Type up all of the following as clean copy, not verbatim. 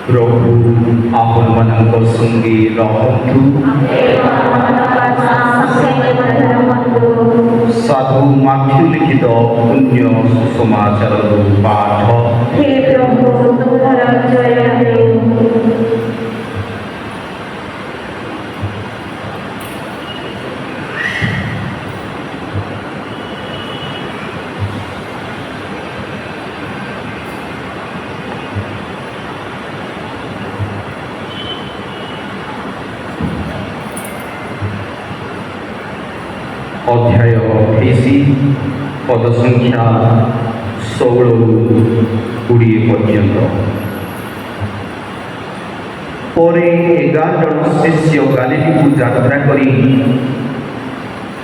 प्रभु आपनମାନଙ୍କ संगे रहन्तु। साधु माथ्यू लिखित पुण्य सुसमाचार पाठ। हे प्रभु तुम्हारा जय हो। अध्याय 28 पद संख्या 16-20 पर्यंत। परे 11 जन शिष्य गालिली को यात्रा करी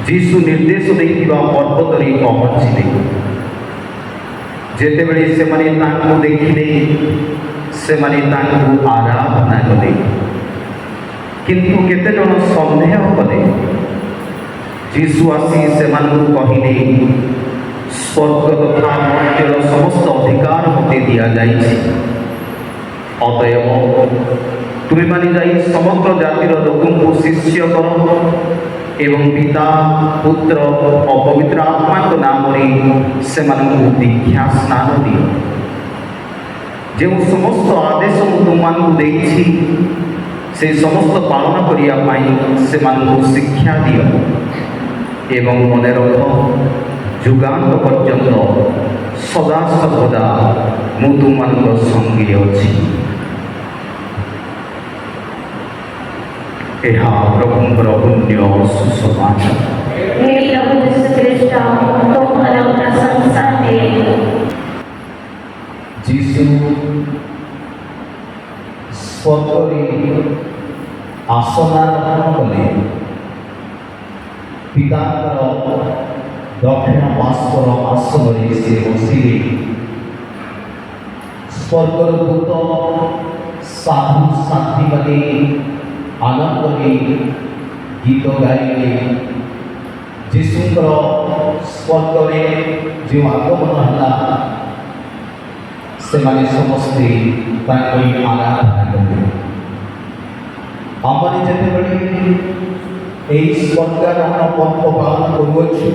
जीशु निर्देश देथिबा पर्वतरे पहुँचिले। जेतेबेले सेमाने तांको देखिले सेमाने तांको आराधना कले, किंतु केते जन संदेह कले। जीशु आसी सेमानकु कहिले, स्वर्ग तथा मर्त्यर समस्त अधिकार मते दिया जाइछि। अतएव तुमे माने जाई समग्र जातिर लोकंकु शिष्य करो एवं पिता पुत्र और पवित्र आत्मा को नाम सेमानकु दीक्षा स्नान दियो। जो समस्त आदेश तुममानकु देइछि से समस्त पालन करिया पाई सेमानकु शिक्षा दियो एवं मन रख जुगांत पर्यंत सदा सर्वदा मु तुमମାନଙ୍କ संगे अछि। ଏହା ପ୍ରଭୁଙ୍କର ପୁଣ୍ୟ ସୁସମାଚାର। हे प्रभु यीशु ख्रीष्ट तुम्हारा प्रशंसा है। जीशु स्वर्गरे आसनारोहण कले। पिताଙ୍କର दक्षिण पार्श्वर आसନରେ से बसिले। स्वर्गर दूत साधु साथी माने आनंदरे गीत गाइले। जीशुଙ୍କର स्वर्गरे जो आगमन होला सेमाने समस्ते तांकरी आराधना कले। आमने जेतेबेले এই স্বর্গারোহণ পর্ব পালন করুছু,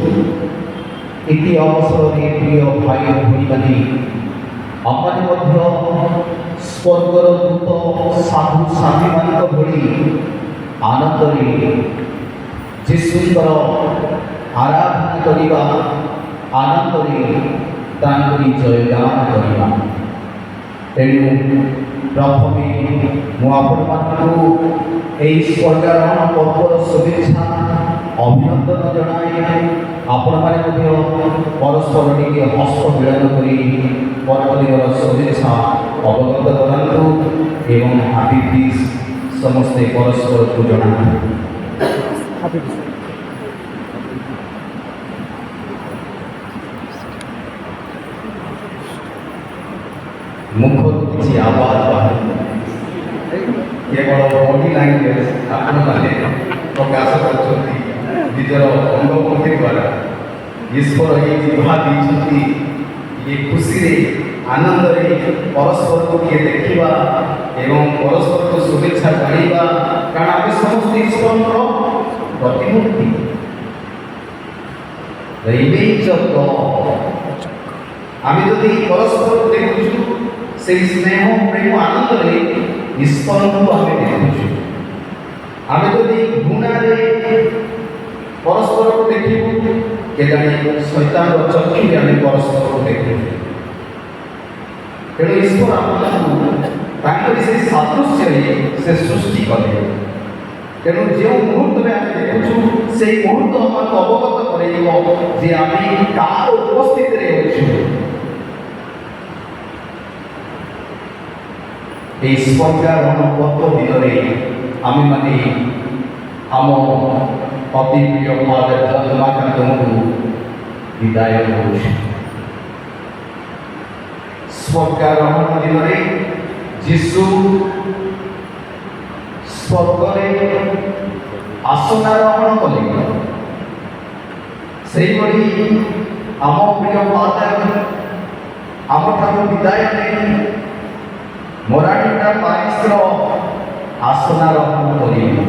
ইতি অবসরে প্রিয় ভাই ভনীমানে আমাদের মধ্য স্বর্গর দূত সাধু সাথীମାନଙ୍କ ভଳି ଆନନ୍ଦରେ ଯୀଶୁଙ୍କର ଆରାଧନା କରିବା, ଆନନ୍ଦରେ ତାଙ୍କରି ଜୟଗାନ କରିବା। ତେଣୁ ପ୍ରଥମେ ମୁଁ ଆପଣମାନଙ୍କୁ ଏହି ସ୍ୱର୍ଗାରୋହଣ ପର୍ବର शुभेच्छा अभिनंदन जनाए। आपने परस्पर टे हस्त मिलन कर पर्वदिवर शुभेच्छा अवगत करातु एवं हापी फीस समस्ते परस्पर को जना। मुख किसी आवाज बाहर केवल बॉडी लैंग्वेज आपने प्रकाश कर निजर अंगभंगी द्वारा ईश्वर ये जिह्वा दी ये खुशी आनंद परस्पर को किए देखा एवं परस्पर को शुभेच्छा जणा कारण आम समस्त ईश्वर प्रतिमूर्ति। आम जदि परस्पर देखु से स्नेह प्रेम आनंद ईश्वर को आम देखु। आम जदि घृणा परस्पर को देखू के जाने शैतान चक्षु आम परस्पर को देखू। तेणु ईश्वर आमको से सादृश्य से सृष्टि कले। तेणु जो मुहूर्त में आम देखु से मुहूर्त आमको अवगत कर आम कार उपस्थित स्वर्गारोहण पर्व दिन आम माने आम अति प्रिय फादर धर्माकांत को विदाय करूँ। स्वर्गारोहण दिन में जीशु स्वर्गरे आसनारोहण कले। से आम प्रिय फादर आम ठार विदाय नहीं मराठी ପାରିଶ୍ର ଆସନାରୋହଣ କରିବେ।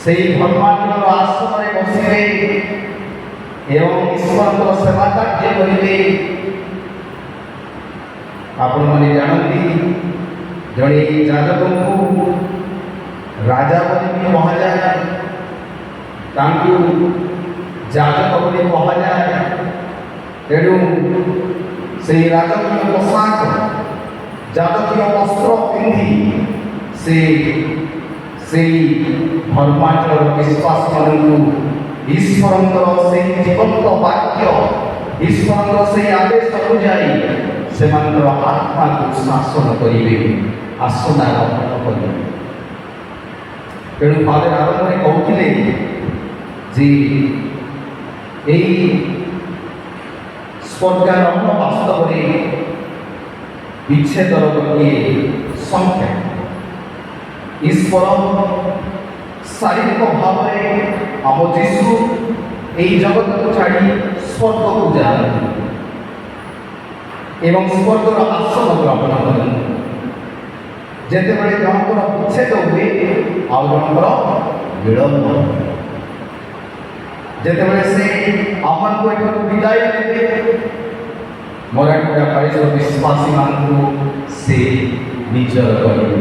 ସେହି ଧର୍ମାଞ୍ଚଳର ଆସନରେ ବସିବେ ଏବଂ ଈଶ୍ୱରଙ୍କର ସେବା କାର୍ଯ୍ୟ କରିବେ। ଆପଣମାନେ ଜାଣନ୍ତି ଜଣେ ଯାଜକଙ୍କୁ ରାଜା ବୋଲି ବି କୁହାଯାଏ, ତାଙ୍କୁ ଯାଜକ ବୋଲି କୁହାଯାଏ। ତେଣୁ ସେହି ରାଜକୀୟ ପୋଷାକ ଯାଜକୀୟ ବସ୍ତ୍ର ପିନ୍ଧି ସେ ସେହି ଧର୍ମାଞ୍ଚଳର ବିଶ୍ୱାସୀମାନଙ୍କୁ ଈଶ୍ୱରଙ୍କର ସେହି ଜୀବନ୍ତ ବାକ୍ୟ, ଈଶ୍ୱରଙ୍କର ସେହି ଆଦେଶ ଅନୁଯାୟୀ ସେମାନଙ୍କର ଆତ୍ମାକୁ ଶାସନ କରିବେ, ଆସନାରୋହଣ କରିବେ। ତେଣୁ ଫାଦର ଆରମ୍ଭରେ କହୁଥିଲେ ଯେ ଏହି ସ୍ୱର୍ଗାରୋହଣ ବାସ୍ତବରେ ବିଚ୍ଛେଦର ଗୋଟିଏ ସଂଖ୍ୟା। ଈଶ୍ୱର ଶାରୀରିକ ଭାବରେ ଆମ ଯୀଶୁ ଏହି ଜଗତକୁ ଛାଡ଼ି ସ୍ୱର୍ଗକୁ ଯାଆନ୍ତି ଏବଂ ସ୍ୱର୍ଗର ଆସନ ଗ୍ରହଣ କରନ୍ତି। ଯେତେବେଳେ ଜଣଙ୍କର ବିଚ୍ଛେଦ ହୁଏ ଆଉ ଜଣଙ୍କର ବିଳମ୍ବ, ଯେତେବେଳେ ସେ ଆମମାନଙ୍କୁ ଏଠାରୁ ବିଦାୟ ଦେବେ, ମରାଠା ପାରିଶ୍ର ବିଶ୍ୱାସୀମାନଙ୍କୁ ସେ ନିଜର କରିବେ।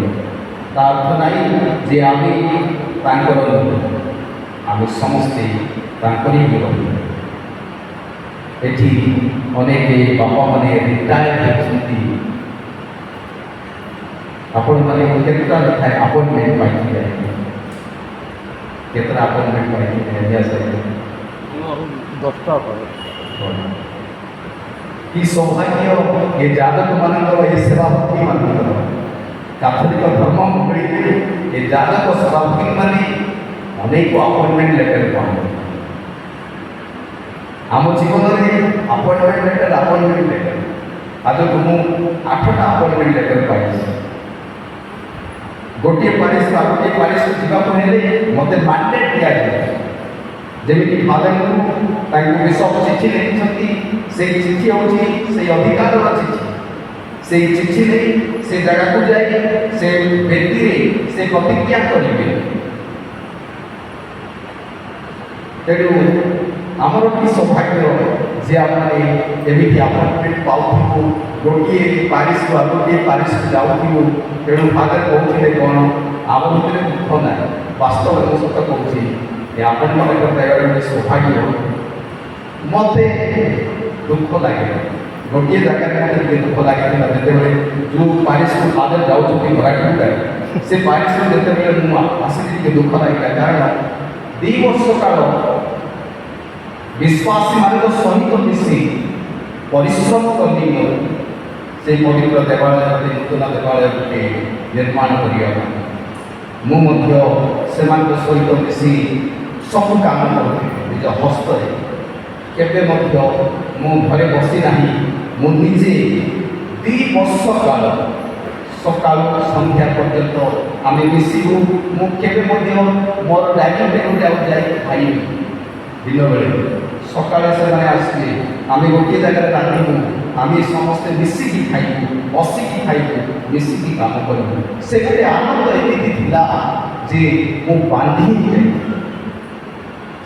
ତା ଅର୍ଥ ନାହିଁ ଯେ ଆମେ ତାଙ୍କର ନୁହେଁ, ଆମେ ସମସ୍ତେ ତାଙ୍କରି ରହିବୁ। ଏଠି ଅନେକ ବାପାମାନେ ରିଟାୟାର ହେଉଛନ୍ତି। ଆପଣମାନେ କେତେଟା ଲେଖାଏଁ ଆପଏଣ୍ଟମେଣ୍ଟ ପାଇଥିଲେ? କେତେଟା ଆପଏଣ୍ଟମେଣ୍ଟ ପାଇଥିଲେ? 10ଟା ପରେ କି ସୌଭାଗ୍ୟ ଏ ଯାଜକମାନଙ୍କର, ଏ ସେବାଭକ୍ତିମାନଙ୍କର। କାଥୋଲିକ ଧର୍ମାବଳୀରେ ଏ ଯାଜକ ସେବାଭକ୍ତିମାନେ ଅନେକ ଆପଏଣ୍ଟମେଣ୍ଟ ଲେଟର ପାଆନ୍ତି। ଆମ ଜୀବନରେ ଆପଏଣ୍ଟମେଣ୍ଟ ଲେଟର ଆଜକୁ ମୁଁ 8ଟା ଆପଏଣ୍ଟମେଣ୍ଟ ଲେଟର ପାଇଛି। ଗୋଟିଏ ପାରିଶ୍କୁ ଯିବାକୁ ହେଲେ ମୋତେ ମାଣ୍ଡେଟ୍ ଦିଆଯାଏ। ଯେମିତି ଫାଦରଙ୍କୁ ତାଙ୍କୁ ବିଶପ ଚିଠି ଲେଖିଛନ୍ତି, ସେଇ ଚିଠି ହେଉଛି ସେଇ ଅଧିକାରର ଚିଠି। ସେଇ ଚିଠି ନେଇ ସେ ଜାଗାକୁ ଯାଇ ସେ ବ୍ୟକ୍ତିରେ ସେ ପ୍ରତିଜ୍ଞା କରିବେ। ତେଣୁ ଆମର କି ସୌଭାଗ୍ୟ ଯେ ଆମେ ଏମିତି ଆପଏଣ୍ଟମେଣ୍ଟ ପାଉଥିବୁ, ଗୋଟିଏ ପାରିଶ୍କୁ ଆଉ ଗୋଟିଏ ପାରିଶ୍କୁ ଯାଉଥିବୁ। ତେଣୁ ଫାଦର କହୁଥିଲେ କ'ଣ, ଆମ ଭିତରେ ଦୁଃଖ ନାହିଁ। ବାସ୍ତବରେ ମୁଁ ସତ କହୁଛି, ଏ ଆପଣମାନଙ୍କ ପାଇବାର ଗୋଟେ ସୌଭାଗ୍ୟ। ମୋତେ ଦୁଃଖ ଲାଗେ, ଗୋଟିଏ ଜାଗାରେ ମୋତେ ଟିକେ ଦୁଃଖ ଲାଗିଥିଲା ଯେତେବେଳେ ଯେଉଁ ପାରିଶ୍କୁ ଫାଦର ଯାଉଛନ୍ତି ମରାଠା, ସେ ପାରିଶ୍କୁ ଯେତେବେଳେ ମୁଁ ଆସିଲି ଟିକେ ଦୁଃଖ ଲାଗିଲା। କାରଣ 2 ବର୍ଷ କାଳ ବିଶ୍ୱାସୀମାନଙ୍କ ସହିତ ମିଶି ପରିଶ୍ରମ କଲି ସେ ପବିତ୍ର ଦେବାଳୟ, ନୂତନ ଦେବାଳୟଟେ ନିର୍ମାଣ କରିବା ପାଇଁ। ମୁଁ ମଧ୍ୟ ସେମାନଙ୍କ ସହିତ ମିଶି ସବୁ କାମ କରୁଥିଲି ନିଜ ହସ୍ତରେ। କେବେ ମଧ୍ୟ ମୁଁ ଘରେ ବସି ନାହିଁ। ମୁଁ ନିଜେ 2 ବର୍ଷ କାଳ ସକାଳୁ ସନ୍ଧ୍ୟା ପର୍ଯ୍ୟନ୍ତ ଆମେ ମିଶିବୁ। ମୁଁ କେବେ ମଧ୍ୟ ମୋର ଡାଇନିଂ ଟେବୁଲରେ ଆଉ ଯାଇ ଖାଇବି। ଦିନବେଳେ ସକାଳେ ସେମାନେ ଆସିବେ, ଆମେ ଗୋଟିଏ ଜାଗାରେ ରାନ୍ଧିବୁ, ଆମେ ସମସ୍ତେ ମିଶିକି ଖାଇବୁ, ବସିକି ଖାଇବୁ, ମିଶିକି କାମ କରିବୁ। ସେ ଗୋଟେ ଆନନ୍ଦ ଏମିତି ଥିଲା ଯେ ମୁଁ ବାନ୍ଧି ହେଇଯାଏ।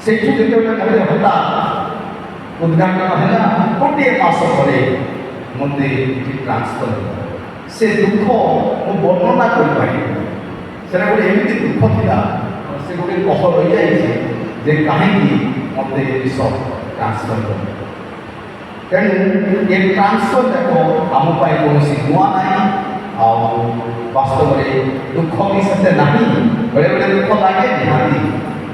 ସେଠୁ ଯେତେବେଳେ ମୋତେ ହଠାତ୍ ଉଦ୍ଘାଟନ ହେଲା, ଗୋଟିଏ ମାସ ପରେ ମୋତେ ଟ୍ରାନ୍ସଫର ହେଲା। ସେ ଦୁଃଖ ମୁଁ ବର୍ଣ୍ଣନା କରିପାରିବି। ସେଟା ଗୋଟେ ଏମିତି ଦୁଃଖ ଥିଲା, ସେ ଗୋଟେ କହ ରହିଯାଇଛି ଯେ କାହିଁକି ମୋତେ ବିଷୟ ଟ୍ରାନ୍ସଫର କଲେ। ତେଣୁ ଏ ଟ୍ରାନ୍ସଫର ଯାକ ଆମ ପାଇଁ କୌଣସି ନୂଆ ନାହିଁ। ଆଉ ବାସ୍ତବରେ ଦୁଃଖ ବି ସେତେ ନାହିଁ। ବେଳେବେଳେ ଦୁଃଖ ଲାଗେ ନିହାତି,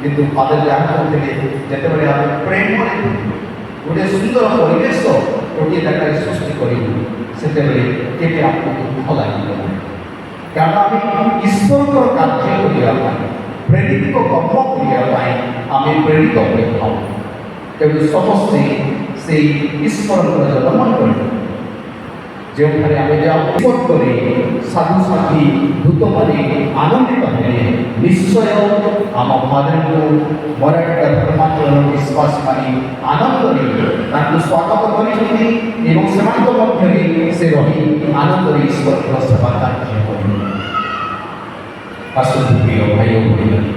କିନ୍ତୁ ଫାଦର ଯାହା କହୁଥିଲେ, ଯେତେବେଳେ ଆମେ ପ୍ରେମରେ ଗୋଟେ ସୁନ୍ଦର ପରିବେଶ ଗୋଟିଏ ଜାଗାରେ ସୃଷ୍ଟି କରିବୁ, ସେତେବେଳେ କେବେ ଆମକୁ ଦୁଃଖ ଲାଗିବ ନାହିଁ। କାରଣ ଆମେ ଈଶ୍ୱରଙ୍କର କାର୍ଯ୍ୟ କରିବା ପାଇଁ, ପ୍ରେରିତ କର୍ମ କରିବା ପାଇଁ ଆମେ ପ୍ରେରିତ ହୋଇଥାଉ। ତେଣୁ ସମସ୍ତେ ସେଇ ଈଶ୍ୱରଙ୍କର ଜନ୍ମ କରିବେ। ଯେଉଁଠାରେ ଆମେ ଯାଉ କରି ସାଧୁସାଥୀ ଦୂତମାନେ ଆନନ୍ଦିତ ହେଲେ ନିଶ୍ଚୟ ଆମ ଫାଦରଙ୍କୁ ମରାଠା ଧର୍ମାଚରଣ ବିଶ୍ୱାସ ପାଇଁ ଆନନ୍ଦରେ ତାଙ୍କୁ ସ୍ୱାଗତ କରିଛନ୍ତି ଏବଂ ସେମାନଙ୍କ ମଧ୍ୟରେ ସେ ରହି ଆନନ୍ଦରେ ଈଶ୍ୱରଙ୍କର ସେବା କାର୍ଯ୍ୟ କରିବେ। ଆସନ୍ତୁ ପ୍ରିୟ ଭାଇ ଓ ଭଉଣୀମାନେ,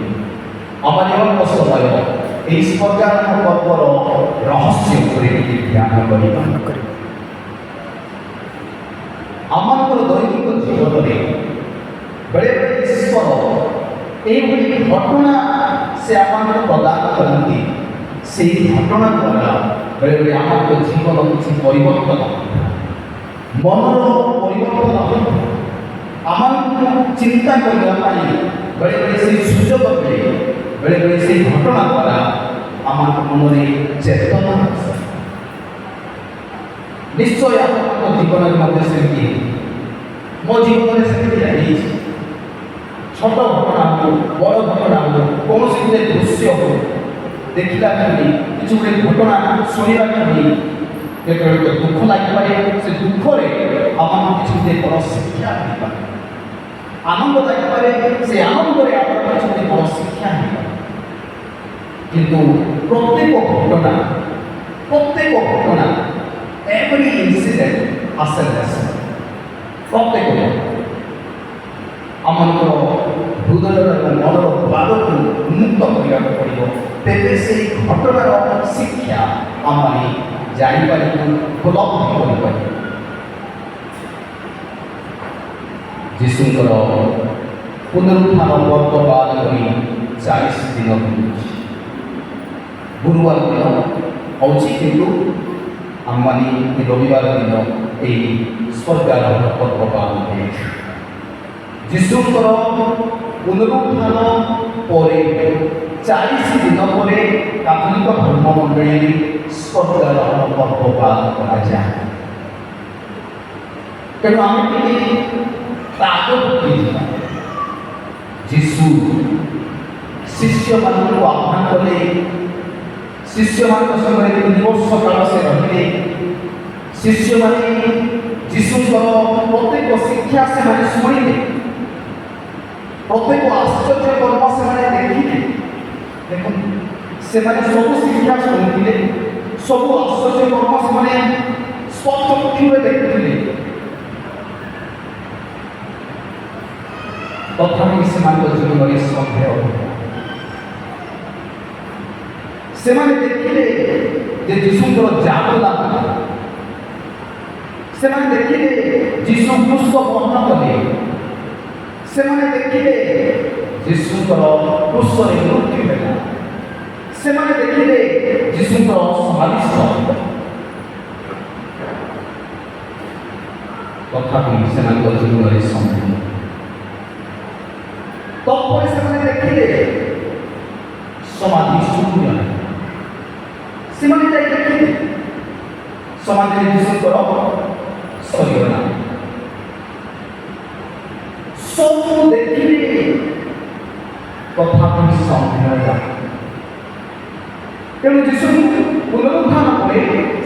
ଆମମାନଙ୍କ ସମୟ ଏହି ସ୍ପର୍ଗାରୋହଣ ପର୍ବର ରହସ୍ୟ ଉପରେ ଟିକେ ଧ୍ୟାନ କରିବା। ଆମମାନଙ୍କର ଦୈନିକ ଜୀବନରେ ବେଳେବେଳେ ଈଶ୍ୱର ଏଇଭଳି ଘଟଣା ସେ ଆମମାନଙ୍କୁ ପ୍ରଦାନ କରନ୍ତି, ସେହି ଘଟଣା ଦ୍ୱାରା ବେଳେବେଳେ ଆମର ଜୀବନ କିଛି ପରିବର୍ତ୍ତନ ମନର ପରିବର୍ତ୍ତନ ହୋଇଥାଏ। ଆମମାନଙ୍କୁ ଚିନ୍ତା କରିବା ପାଇଁ ବେଳେବେଳେ ସେହି ସୁଯୋଗ ମିଳେ, ବେଳେବେଳେ ସେହି ଘଟଣା ଦ୍ୱାରା ଆମମାନଙ୍କ ମନରେ ଚେତନା ଆସେ। ନିଶ୍ଚୟ ଆପଣଙ୍କ ଜୀବନରେ ମଧ୍ୟ ସେମିତି, ମୋ ଜୀବନରେ ସେମିତି ହେଇଛି। ଛୋଟ ଘଟଣା ହଉ, ବଡ଼ ଘଟଣା ହଉ, କୌଣସି ଗୋଟେ ଦୃଶ୍ୟ ହଉ, ଦେଖିଲା କ୍ଷଣି କିଛି ଗୋଟେ ଘଟଣା ଶୁଣିଲା କ୍ଷଣି କେତେବେଳେ ଦୁଃଖ ଲାଗିପାରେ, ସେ ଦୁଃଖରେ ଆମମାନଙ୍କୁ କିଛି ଗୋଟେ ବଡ଼ ଶିକ୍ଷା ମିଳିପାରେ। ଆନନ୍ଦ ଲାଗିପାରେ, ସେ ଆନନ୍ଦରେ ଆମର କିଛି ଗୋଟେ ବଡ଼ ଶିକ୍ଷା ମିଳିପାରେ। କିନ୍ତୁ ପ୍ରତ୍ୟେକ ଘଟଣା every incident has a lesson. ପ୍ରତ୍ୟେକ ଆମମାନଙ୍କର ହୃଦୟର ଏବଂ ମନର ଦ୍ୱାରକୁ ଉନ୍ମୁକ୍ତ କରିବାକୁ ପଡ଼ିବ, ତେବେ ସେହି ଘଟଣାର ଶିକ୍ଷା ଆମମାନେ ଜାଣିପାରିବୁ, ଉପଲବ୍ଧି କରିପାରିବୁ। ଯୀଶୁଙ୍କର ପୁନରୁତ୍ଥାନ ପର୍ବ ପାଳନ କରି 40 ଦିନ ବିତୁଛି। ଗୁରୁବାର ଦିନ ହେଉଛି, କିନ୍ତୁ ଆମମାନେ ରବିବାର ଦିନ ଏହି ସ୍ୱର୍ଗାରୋହଣ ପର୍ବ ପାଳନ କରୁଛୁ। ଯୀଶୁଙ୍କର ପୁନରୁତ୍ଥାନ ପରେ 40 ଦିନ ପରେ କାଥୋଲିକ ଧର୍ମ ମଣ୍ଡଳୀରେ ସ୍ୱର୍ଗାରୋହଣ ପର୍ବ ପାଳନ କରାଯାଏ। ତେଣୁ ଆମେ ଟିକେ ଆଗକୁ ଯିବା। ଯୀଶୁ ଶିଷ୍ୟମାନଙ୍କୁ ଆହ୍ୱାନ କଲେ, ଶିଷ୍ୟମାନଙ୍କ ସଙ୍ଗରେ 3 ବର୍ଷ କାଳ ସେ ରହିଲେ। ଶିଷ୍ୟମାନେ ଯୀଶୁଙ୍କର ପ୍ରତ୍ୟେକ ଶିକ୍ଷା ସେମାନେ ଶୁଣିଲେ, ପ୍ରତ୍ୟେକ ଆଶ୍ଚର୍ଯ୍ୟ କର୍ମ ସେମାନେ ଦେଖିଲେ। ଦେଖନ୍ତୁ, ସେମାନେ ସବୁ ଶିକ୍ଷା ଶୁଣିଥିଲେ, ସବୁ ଆଶ୍ଚର୍ଯ୍ୟ କର୍ମ ସେମାନେ ସ୍ପଷ୍ଟ ଚକ୍ଷୁରେ ଦେଖୁଥିଲେ। ତଥାପି ସେମାନଙ୍କ ଜୀବନରେ ସନ୍ଦେହ ହେଲା। ସେମାନେ ଦେଖିଲେ ଯେ ଯୀଶୁଙ୍କର ଜାଦୁ ଲାଗିଲା। ସେମାନେ ଦେଖିଲେ ଯୀଶୁ କ୍ରୁଶ ବହନ କଲେ। ସେମାନେ ଦେଖିଲେ ଯୀଶୁଙ୍କର କ୍ରୁଶରେ ମୃତ୍ୟୁ ହେଲା। ସେମାନେ ଦେଖିଲେ ଯୀଶୁଙ୍କର ସମାଧିସ୍ଥ। ତଥାପି ସେମାନଙ୍କ ଜୀବନରେ ସନ୍ଦେହ। ତପରେ ସେମାନେ ଦେଖିଲେ ସମାଧି ଶୂନ୍ୟ ନାହିଁ। ସେମାନେ ଯାଇ ଦେଖିଲେ ସମାଧିରେ ଯୀଶୁଙ୍କର ଶରୀର ନାହିଁ। ସବୁ ଦେଖିଲେ, ତଥାପି ସନ୍ଦେହ ହେଲା। ତେଣୁ ଯୀଶୁ ପୁନରୁତ୍ଥାନ ପରେ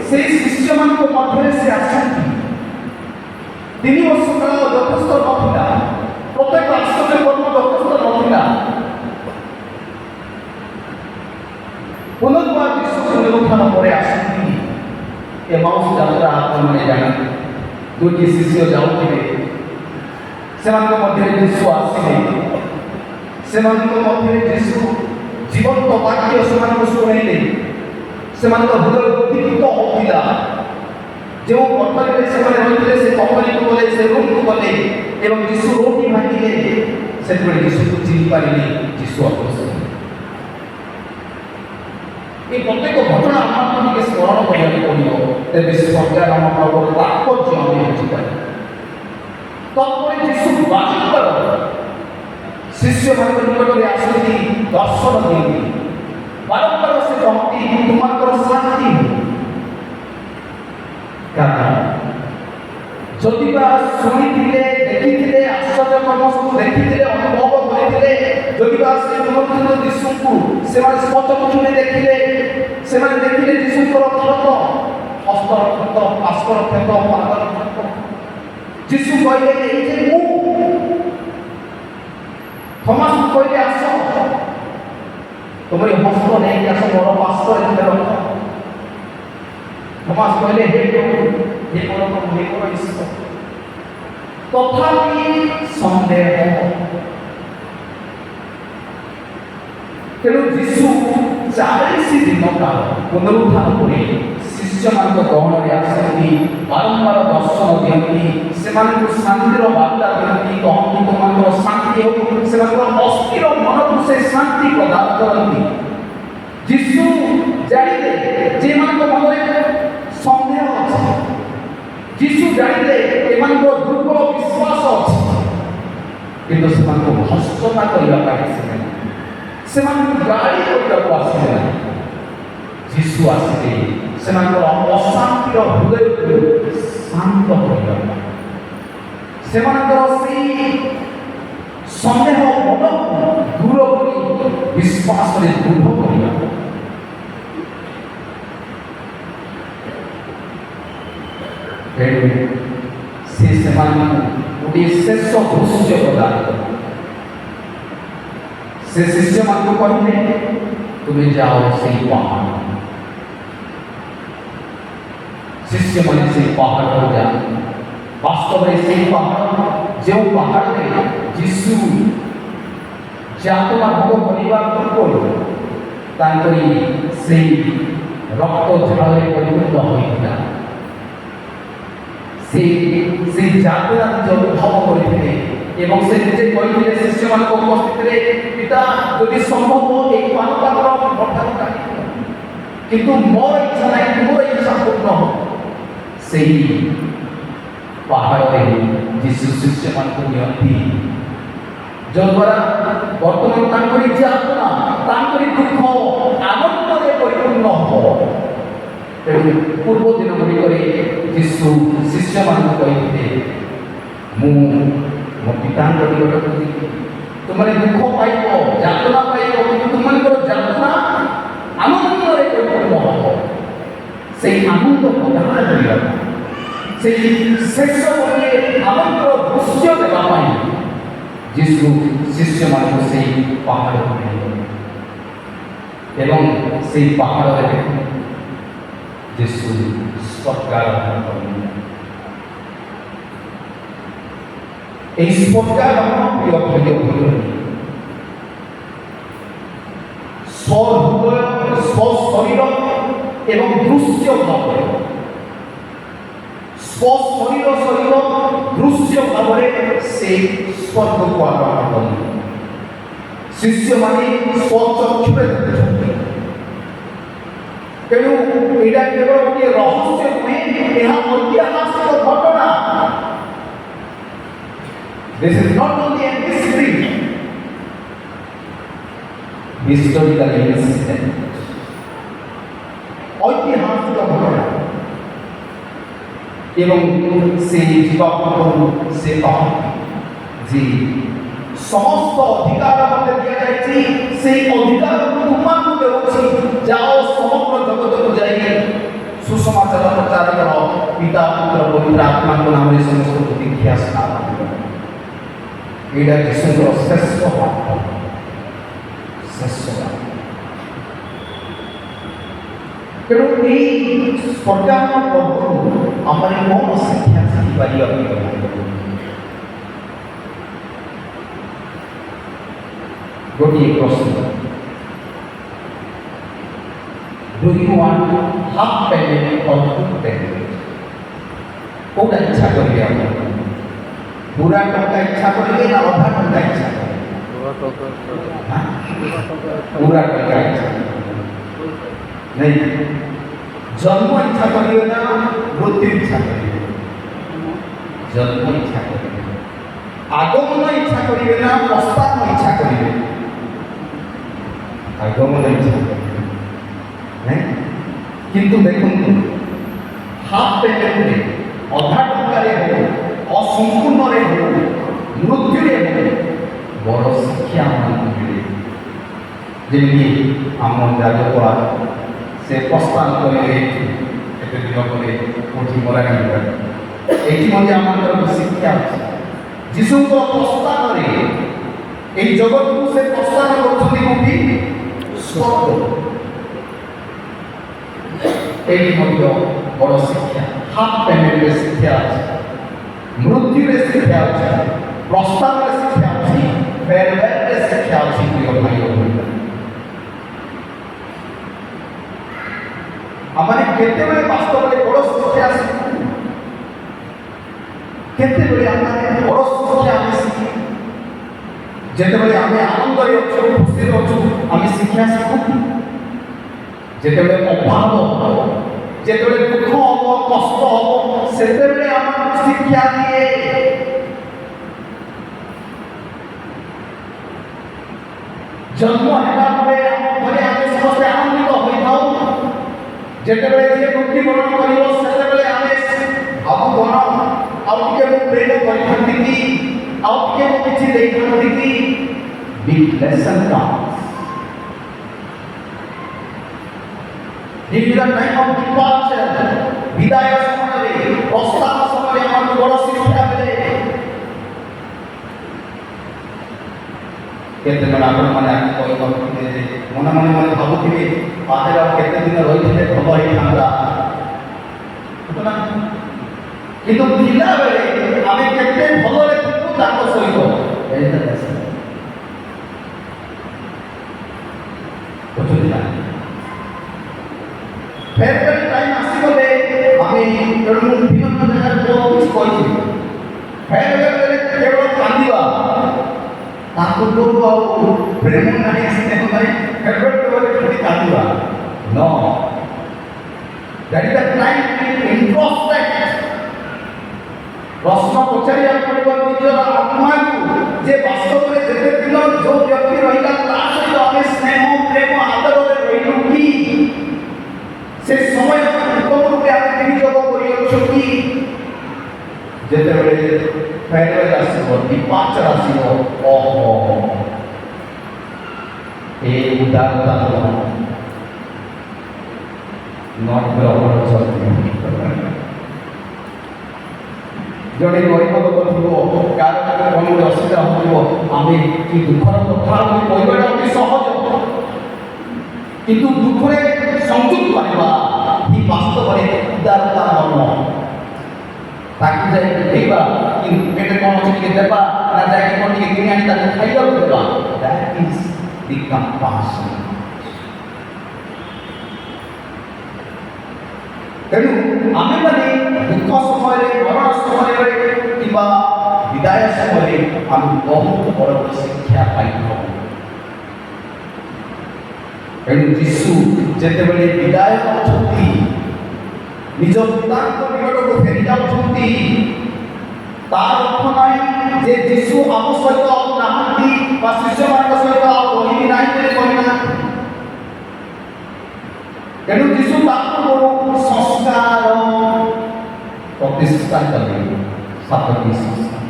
ସେହି ଶିଷ୍ୟମାନଙ୍କ ମଧ୍ୟରେ ସେ ଆସନ୍ତି। 3 ବର୍ଷ କାଳ ଯଥେଷ୍ଟ ନଥିଲା, ପ୍ରତ୍ୟେକ ଆଶ୍ଚର୍ଯ୍ୟ କର୍ମ ଯଥେଷ୍ଟ ନଥିଲା। ପୁନର୍ବାର ଯୀଶୁ ପୁନରୁତ୍ଥାନ ପରେ ଆସନ୍ତି। ଏମାଉସ୍ ଯାତ୍ରା ଆପଣମାନେ ଜାଣନ୍ତି। 2ଟି ଶିଷ୍ୟ ଯାଉଥିଲେ, ସେମାନଙ୍କ ମଧ୍ୟରେ ଯୀଶୁ ଆସିଲେ। ସେମାନଙ୍କ ମଧ୍ୟରେ ଯୀଶୁ ଜୀବନ୍ତ ବାକ୍ୟ ସେମାନଙ୍କୁ ଶୁଣାଇଲେ। ସେମାନଙ୍କ ହୃଦୟ ଉଦ୍ଦୀପିତ ହେଉଥିଲା। ଯେଉଁ କୋଠରୀରେ ସେମାନେ ରହିଥିଲେ, ସେ କୋଠରୀକୁ ଗଲେ, ସେ ରୁମ୍କୁ ଗଲେ ଏବଂ ଯୀଶୁ ରୋଟି ଭାଙ୍ଗିଲେ। ସେତେବେଳେ ଯୀଶୁକୁ ଚିହ୍ନି ପାରିଲେ, ଯୀଶୁ ଅବଶ୍ୟ। এই প্রত্যেক ঘটনা আমাকে ଟିକେ ସ୍ମରଣ କରିବାକୁ ପଡ଼ିବ, ତେବେ ସ୍ୱର୍ଗାରୋହଣ ପର୍ବର ତାତ୍ପର୍ଯ୍ୟ ଆମେ ବୁଝିପାରିବା। ତତ୍ପରେ ଯୀଶୁ ବାରମ୍ବାର ଶିଷ୍ୟମାନଙ୍କ ନିକଟରେ ଆସନ୍ତି, ଦର୍ଶନ ଦିଅନ୍ତି। ବାରମ୍ବାର ସେ କହନ୍ତି, ତୁମଙ୍କର ଶାନ୍ତି ହଉ। କାରଣ ଯଦି ବା ଶୁଣିଥିଲେ, ଦେଖିଥିଲେ, ଆଶ୍ଚର୍ଯ୍ୟ କର୍ମ ସବୁ ଦେଖିଥିଲେ, ଅନୁଭବ କରିଥିଲେ, ଯଦି ବା ସେ ପୁନରୁତ୍ଥିତ ଯୀଶୁଙ୍କୁ ସେମାନେ ସ୍ପଷ୍ଟ ଚକ୍ଷୁରେ ଦେଖିଲେ, ସେମାନେ ଦେଖିଲେ ଯୀଶୁଙ୍କର କ୍ଷତ, ହସ୍ତର କ୍ଷତ, ପାର୍ଶ୍ୱର କ୍ଷତ, ପାଦର କ୍ଷତ, ଯୀଶୁ କହିଲେ ଏଇ ଯେ ମୁଁ। ଥୋମାସ କହିଲେ ଆସ ତୁମର ହସ୍ତ ନେଇକି ଆସ ମୋର ପାର୍ଶ୍ୱ ଏଥିରେ ରଖ। ଥୋମାସ କହିଲେ ହେ ପ୍ରଭୁ, ହେ ମୋର ପ୍ରଭୁ, ହେ ମୋର ଈଶ୍ୱର। ତଥାପି ସନ୍ଦେହ। ତେଣୁ ଯୀଶୁ 40 ଦିନ କାଳ ପୁନରୁତ୍ଥାନ କରି ଶିଷ୍ୟମାନଙ୍କ ଗହଣରେ ଆସନ୍ତି, ବାରମ୍ବାର ଦର୍ଶନ ଦିଅନ୍ତି, ସେମାନଙ୍କୁ ଶାନ୍ତିର ବାର୍ତ୍ତା ଦିଅନ୍ତି, କହନ୍ତି ତୁମମାନଙ୍କର ଶାନ୍ତି ହେଉ। ସେମାନଙ୍କର ଅସ୍ଥିର ମନକୁ ସେ ଶାନ୍ତି ପ୍ରଦାନ କରନ୍ତି। ଯୀଶୁ ଜାଣିଲେ ଯେମାନଙ୍କ ମନରେ ସନ୍ଦେହ ଅଛି, ଯୀଶୁ ଜାଣିଲେ ଏମାନଙ୍କର ଦୁର୍ବଳ ବିଶ୍ୱାସ ଅଛି, କିନ୍ତୁ ସେମାନଙ୍କୁ ଭର୍ତ୍ସନା କରିବା ପାଇଁ ସେମାନଙ୍କୁ ଗାଳି କରିବାକୁ ଆସିଲେ ନାହିଁ। ଯୀଶୁ ଆସିଲେ ସେମାନଙ୍କର ଅଶାନ୍ତିର ହୃଦୟକୁ ଶାନ୍ତ କରିବା ପାଇଁ, ସେମାନଙ୍କର ସେଇ ସନ୍ଦେହ ମନକୁ ଦୂର କରି ବିଶ୍ୱାସରେ ଦୃଢ଼ କରିବା। ତେଣୁ ସେ ସେମାନଙ୍କୁ ଗୋଟିଏ ଶେଷ ଦୃଶ୍ୟ ପ୍ରଦାନ କଲେ। ସେ ଶିଷ୍ୟମାନଙ୍କୁ କହିଲେ ତୁମେ ଯାଅ ସେଇ ପାହାଡ଼। ଶିଷ୍ୟମାନେ ସେଇ ପାହାଡ଼କୁ ଯାଆନ୍ତି। ବାସ୍ତବରେ ସେଇ ପାହାଡ଼ ଯେଉଁ ପାହାଡ଼ରେ ଯୀଶୁ ଯାତନା ଭୋଗ କରିବା ପୂର୍ବରୁ ତାଙ୍କରି ସେଇ ରକ୍ତ ଝାଳରେ ପରିପୂର୍ଣ୍ଣ ହୋଇଥିଲା। ସେ ଯାତନା ନିଜ ଅନୁଭବ କରିଥିଲେ ଏବଂ ସେ ନିଜେ କହିଥିଲେ ଶିଷ୍ୟମାନଙ୍କ ଉପସ୍ଥିତିରେ, ପିତା ଯଦି ସମ୍ଭବ ଏହି ପାନପାତ୍ର ମୋଠାରୁ କାଟିଦିଅ, କିନ୍ତୁ ମୋର ଇଚ୍ଛା ନାହିଁ, ତୁମର ଇଚ୍ଛା ପୂର୍ଣ୍ଣ ହଉ। ସେହି ପାହାଡ଼ରେ ଯୀଶୁ ଶିଷ୍ୟମାନଙ୍କୁ ନିଅନ୍ତି, ଯଦ୍ୱାରା ବର୍ତ୍ତମାନ ତାଙ୍କରି ଯାତନା, ତାଙ୍କରି ଦୁଃଖ ଆନନ୍ଦରେ ପରିପୂର୍ଣ୍ଣ ହବ। ତେଣୁ ପୂର୍ବ ଦିନ ଗୁଡ଼ିକରେ ଯୀଶୁ ଶିଷ୍ୟମାନଙ୍କୁ କହିଥିଲେ, ମୁଁ ମୋ ପିତାଙ୍କ ନିକଟକୁ ଯିବି, ତୁମେ ଦୁଃଖ ପାଇବ, ଯାତନା ପାଇବ, କିନ୍ତୁ ତୁମମାନଙ୍କର ଯାତନା ଆନନ୍ଦରେ ପରିପୂର୍ଣ୍ଣ ହବ। ସେଇ ଆନନ୍ଦ ପ୍ରଦାନ କରିବା ପାଇଁ, ସେଇ ଶେଷ ଗୋଟିଏ ଆନନ୍ଦର ଦୃଶ୍ୟ ଦେବା ପାଇଁ ଯୀଶୁ ଶିଷ୍ୟମାନଙ୍କୁ ସେଇ ପାହାଡ଼କୁ ନେଇଗଲେ ଏବଂ ସେଇ ପାହାଡ଼ରେ ଯୀଶୁ ସ୍ୱର୍ଗାରୋହଣ କଲେ। এই স্বর্গারোহণ প্রিয় ভাই ভগ্নী, স্বহৃদয়, স্বশরীর এবং দৃশ্য ভাবে, স্বশরীর সহিত দৃশ্য ভাবে সে স্বর্গକୁ আরোহণ কলে। শিষ্যମାନେ ସ୍ୱଚକ୍ଷୁରେ ଦେଖୁଛନ୍ତି। ତେଣୁ ଏଇଟା କେବଳ ଗୋଟିଏ ରହସ୍ୟ ନୁହେଁ, ଏହା ଐତିହାସିକ ଘଟଣା। This is not only a history, historical incident. ঐতিহাসিক ঘটনা এবং সেই জীবাত্মাକୁ ସେ କହନ୍ତି ଯେ ସମସ୍ତ ଅଧିକାର ମୋତେ ଦିଆଯାଇଛି, ସେଇ ଅଧିକାରକୁ ତୁମମାନଙ୍କୁ ଦେଉଛି, ଯାଅ ସମଗ୍ର ଜଗତକୁ ଯାଇ ସୁସମାଚାର ପ୍ରଚାର କର, ପିତା ପୁତ୍ର ପବିତ୍ର ଆତ୍ମାଙ୍କ ନାମରେ ସମସ୍ତଙ୍କୁ ଦୀକ୍ଷା ସ୍ନାନ କର। ଏଇଟା ଯୀଶୁଙ୍କର ଶେଷ ବାକ୍ୟ, ଶେଷ ବାକ୍ୟ। ତେଣୁ ଏଇ ସ୍ୱର୍ଗାରୋହଣ ପର୍ବରୁ ଆମେ କ'ଣ ଶିକ୍ଷା ଶିଖିପାରିବା? ଗୋଟିଏ ପ୍ରଶ୍ନ, do you want half payment or full payment? କୋଉଟା ଇଚ୍ଛା କରିବେ ଆପଣ? ପୁରା ଟଙ୍କା ଇଚ୍ଛା କରିବେ ନା ଅଧା ଟଙ୍କା ଇଚ୍ଛା କରିବେ? ପୁରା ଟଙ୍କା ଇଚ୍ଛା ନାଇଁ, ଜନ୍ମ ଇଚ୍ଛା କରିବେ ନା ମୃତ୍ୟୁ ଇଚ୍ଛା କରିବେ? ଜନ୍ମ ଇଚ୍ଛା କରିବେ। আগমন ইচ্ছা করিবে না প্রস্থান ইচ্ছা করিবে? আগমন ইচ্ছা করিবে। হ্যাঁ, কিন্তু দেখুন হাফ পেমেন্টে, অধা টঙ্কারে হোক, অসম্পূর্ণরে হোক, মৃত্যুরে হোক, বড় শিক্ষা আমাদের মিলে। যেমনি আমার যাজকরা সে প্রস্থান করে এতে দিন করে পুঁথি মরা গেল, ଏଠି ମଧ୍ୟ ଆମର ଶିକ୍ଷା ଅଛି। ଯୀଶୁଙ୍କର ପ୍ରସ୍ଥାନରେ ଏହି ଜଗତକୁ ସେ ପ୍ରସ୍ଥାନ କରୁଛନ୍ତି କୋଉଠି? ସ୍ୱର୍ଗ। ଏଠି ମଧ୍ୟ ବଡ଼ ଶିକ୍ଷା, ହାଫ ପେମେଣ୍ଟରେ ଶିକ୍ଷା ଅଛି, ମୃତ୍ୟୁରେ ଶିକ୍ଷା ଅଛି, ପ୍ରସ୍ଥାନରେ ଶିକ୍ଷା ଅଛି, ଫେରୱେଲରେ ଶିକ୍ଷା ଅଛି। ପ୍ରିୟ ଭାଇ ଓ ଭଉଣୀ, ଆମେ କେତେବେଳେ ବାସ୍ତବରେ ବଡ଼ ଶିକ୍ଷା ଶିଖୁ? କେତେବେଳେ ଆମେ ବଡ଼ ଶିକ୍ଷା ଆମେ ଶିଖୁ? ଯେତେବେଳେ ଆମେ ଆନନ୍ଦରେ ଅଛୁ, ଖୁସିରେ ଅଛୁ, ଆମେ ଶିକ୍ଷା ଶିଖୁ। ଯେତେବେଳେ ଅଭାବ ହବ, ଯେତେବେଳେ ଦୁଃଖ ହବ, କଷ୍ଟ ହବ, ସେତେବେଳେ ଆମକୁ ଶିକ୍ଷା ଦିଏ। ଜନ୍ମ ହେଲା ପରେ ଆମ ଘରେ ଆମେ ସମସ୍ତେ ଆନନ୍ଦିତ ହୋଇଥାଉ। ଯେତେବେଳେ ଯିଏ ମୃତ୍ୟୁବରଣ କରିବ, ସେତେବେଳେ ଆମେ ଭାବୁ କଣ, ଆଉ ଟିକେ ମୁଁ ପ୍ରେମ କରିଥାନ୍ତି କି, ଆଉ ଟିକେ ମୁଁ କିଛି ଦେଇଥାନ୍ତି କି। Big lesson comes. In the time of departure, ବିଦାୟ ସମୟରେ, ପ୍ରସ୍ଥାନ ସମୟରେ ଆମକୁ ବଡ଼ ଶିକ୍ଷା ମିଳେ। କେତେ ଜଣ ଆପଣମାନେ ଆଜି କହିପାରୁଥିବେ ଯେ ମନେ ମନେ ମନେ ଭାବୁଥିବେ ପାଖରେ ଆଉ କେତେ ଦିନ ରହିଥିଲେ ଭଲ ହେଇଥାନ୍ତା। କିନ୍ତୁ ଥିଲାବେଳେ ଆମେ କେତେ ଭଲରେ ଥିବୁ ତାଙ୍କ ସହିତ। ଫେରୱେଲ ଟାଇମ୍ ଆସିଗଲେ ଆମେ ତେଣୁ ବିଭିନ୍ନ ଜାଗାରେ କିଛି କହିଛି। ଫେରୱେଲରେ କେବଳ କାନ୍ଦିବା, ତାକୁ ଆଉ ପ୍ରେମ ନାହିଁ, ସ୍ନେହ ନାହିଁ। ଫେରୱେଲ ଖାଲି କାନ୍ଦିବା। No, that is the time to introspect. ପ୍ରଶ୍ନ ପଚାରିବାକୁ ପଡ଼ିବ ନିଜର ଆତ୍ମାକୁ ଯେ ବାସ୍ତବରେ ଯେତେ ଦିନ ଯୋଉ ବ୍ୟକ୍ତି ରହିଲା ତା ସହିତ ଆମେ ସ୍ନେହ, ପ୍ରେମ, ଆଦରରେ ରହିଲୁ କି? ସେ ସମୟ ଉତ୍ତମ ରୂପେ ଆମେ ବିନିଯୋଗ କରିଅଛୁ କି? ଯେତେବେଳେ ଫେରୱେଲ ଆସିବ, ଡିପାର୍ଚର ଆସିବ, ଓହୋ ଏ ଉଦାରତା ନଟ ଗ୍ରହଣ କରୁଛନ୍ତି। ଜଣେ ଗରିବ ଲୋକ ଥିବ, କାହାର କ'ଣ ଗୋଟେ ଅସୁବିଧା ହେଉଥିବ, ଆମେ କି ଦୁଃଖର କଥା ଆମେ କହିବାଟା ଅତି ସହଜ, କିନ୍ତୁ ଦୁଃଖରେ ସଂଯୁକ୍ତ କରିବା ହିଁ ବାସ୍ତବରେ ଉଦାରତା ମର୍ମ। ତାକୁ ଯାଇ ଦେଖେଇବା କି ପେଟରେ କ'ଣ ଅଛି ଟିକେ ଦେବା, ନା ଯାଇକି କ'ଣ ଟିକେ କିଣି ଆଣି ତାକୁ ଖାଇବାକୁ ଦେବା। That is the compassion. ତେଣୁ ଆମେମାନେ ଦୁଃଖ ସମୟରେ, ମରଣ ସମୟରେ କିମ୍ବା ବିଦାୟ ସମୟରେ ଆମେ ବହୁତ ବଡ଼ ଶିକ୍ଷା ପାଇଥାଉ। ତେଣୁ ଯୀଶୁ ଯେତେବେଳେ ବିଦାୟ କରୁଛନ୍ତି, ନିଜ ପିତାଙ୍କ ନିକଟକୁ ଫେରି ଯାଉଛନ୍ତି, ତାର ଅର୍ଥ ନାହିଁ ଯେ ଯୀଶୁ ଆମ ସହିତ ଆଉ ନାହାନ୍ତି ବା ଶିଷ୍ୟମାନଙ୍କ ସହିତ ଆଉ ରହିବି ନାହିଁ ବୋଲି କହିନାହାନ୍ତି। ତେଣୁ ଯୀଶୁ ତାଙ୍କୁ ସଂସ୍କାର ପ୍ରତିଷ୍ଠା କଲେ। ସାତଟି ସଂସ୍କାର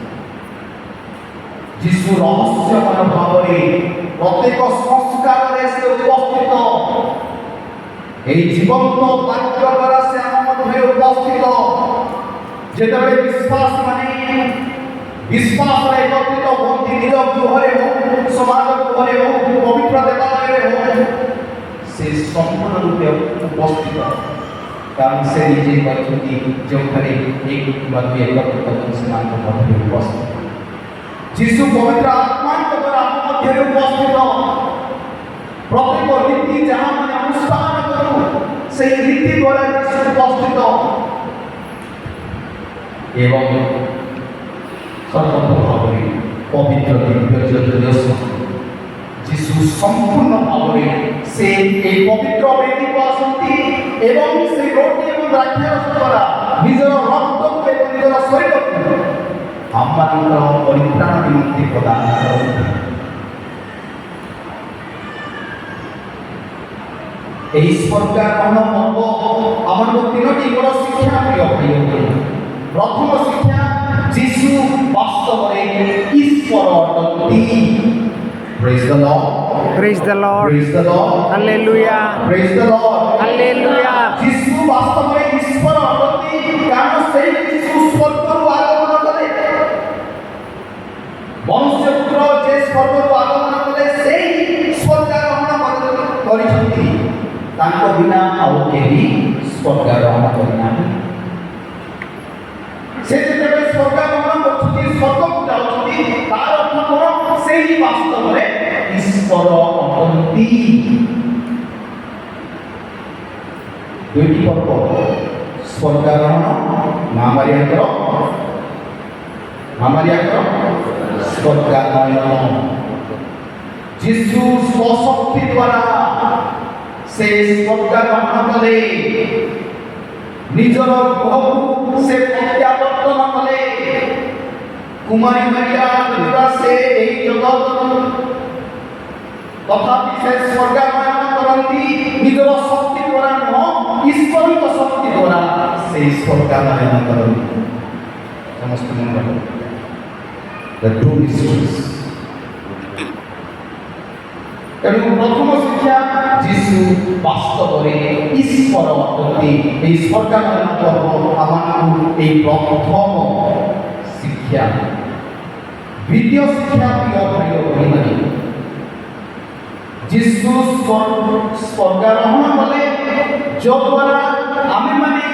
ଯୀଶୁ ରହସ୍ୟମୟ ଭାବରେ ପ୍ରତ୍ୟେକ ସଂସ୍କାରରେ ସେ ଉପସ୍ଥିତ। ଏହି ଜୀବନ୍ତ ବାକ୍ୟ ଦ୍ୱାରା ସେ ଆମ ମଧ୍ୟରେ ଉପସ୍ଥିତ। ଯେତେବେଳେ ବିଶ୍ୱାସୀମାନେ ବିଶ୍ୱାସରେ ଏକତ୍ରିତ ହୁଅନ୍ତି, ନିଜ ଗୃହରେ ହଉ, ସମାଜ ଗୃହରେ ହଉ, ପବିତ୍ର ଦେବାଳୟରେ ହଉ, ସେ ସମ୍ପୂର୍ଣ୍ଣ ରୂପେ ଉପସ୍ଥିତ। କାରଣ ସେ ନିଜେ କହିଛନ୍ତି ଯେଉଁଠାରେ ଏକ କିମ୍ବା ଦୁଇ ଏକତ୍ରିତ ସେମାନଙ୍କ ମଧ୍ୟରେ ଉପସ୍ଥିତ। ଯୀଶୁ ପବିତ୍ର ଆତ୍ମାଙ୍କ ଦ୍ୱାରା ଆମ ମଧ୍ୟରେ ଉପସ୍ଥିତ। ପ୍ରତ୍ୟେକ ନୀତି ଯାହା ଆମେ ଅନୁଷ୍ଠାନ କରୁ, ସେହି ନୀତି ଦ୍ୱାରା ଯୀଶୁ ଉପସ୍ଥିତ। ଏବଂ ସର୍ବତ ଭାବରେ ପବିତ୍ର ଦିବ୍ୟ ଯୀଶୁ ସମ୍ପୂର୍ଣ୍ଣ ଭାବରେ ସେ এই পবিত্র বেদীକୁ ଆସନ୍ତି ଏବଂ ସେ ରୋଟି ଏବଂ ଦ୍ରାକ୍ଷାରସ ଦ୍ୱାରା ନିଜର ରକ୍ତକୁ ଏବଂ ନିଜର ଶରୀରକୁ ଆମମାନଙ୍କର ପରିତ୍ରାଣ ନିମନ୍ତେ ପ୍ରଦାନ କରନ୍ତି। ଏହି ସ୍ୱର୍ଗାରୋହଣ ପର୍ବ ଆମକୁ ତିନୋଟି ବଡ଼ ଶିକ୍ଷା ପ୍ରିୟ। ପ୍ରଥମ ଶିକ୍ଷା, ଯୀଶୁ ବାସ୍ତବରେ ଈଶ୍ୱର ଅଟନ୍ତି। Praise the Lord. Praise the Lord. Praise the Lord. Hallelujah. Praise the Lord. Hallelujah. ଯୀଶୁ ବାସ୍ତବରେ ଈଶ୍ୱର ଅଟନ୍ତି, କାରଣ ସେହି ଯୀଶୁ ତାଙ୍କ ବିନା ଆଉ କେହି ସ୍ୱର୍ଗାରୋହଣ କରିନାହାନ୍ତି। ସେ ଯେତେବେଳେ ସ୍ୱର୍ଗାରୋହଣ କରୁଛନ୍ତି, ସ୍ୱର୍ଗକୁ ଯାଉଛନ୍ତି, ତାର ଅର୍ଥ କ'ଣ? ସେହି ବାସ୍ତବରେ ଈଶ୍ୱର ଅଟନ୍ତି। ଦୁଇଟି ପର୍ବ, ସ୍ୱର୍ଗାରୋହଣ, ମା ମାରିଆଙ୍କର ସ୍ୱର୍ଗାନୟନ। ଯୀଶୁ ସ୍ୱଶକ୍ତି ଦ୍ୱାରା ସେ ସ୍ୱର୍ଗାରୋହଣ କଲେ, ନିଜର ଗୃହକୁ ସେ ପ୍ରତ୍ୟାବର୍ତ୍ତନ କଲେ। କୁମାରୀ ମାରିଆ ସେ ଏହି ଜଗତରୁ, ତଥାପି ସେ ସ୍ୱର୍ଗାରୋହଣ କରନ୍ତି ନିଜର ଶକ୍ତି ଦ୍ୱାରା ନୁହଁ, ଈଶ୍ୱରଙ୍କ ଶକ୍ତି ଦ୍ୱାରା ସେହି ସ୍ୱର୍ଗାରୋହଣ କରନ୍ତି। ସମସ୍ତେ ମନେ ରଖନ୍ତୁ, the true mysteries। ତେଣୁ ପ୍ରଥମ ଶିକ୍ଷା, ଯୀଶୁ ବାସ୍ତବରେ ଈଶ୍ୱର ଅଟନ୍ତି। ଏହି ସ୍ୱର୍ଗାରୋହଣ ପର୍ବ ଆମମାନଙ୍କୁ ଏହି ପ୍ରଥମ ଶିକ୍ଷା। ଦ୍ୱିତୀୟ ଶିକ୍ଷା, ପ୍ରିୟ ଭାଇ ଓ ଭଉଣୀମାନେ, ଯୀଶୁ ସ୍ୱର୍ଗାରୋହଣ କଲେ, ଯଦ୍ୱାରା ଆମେମାନେ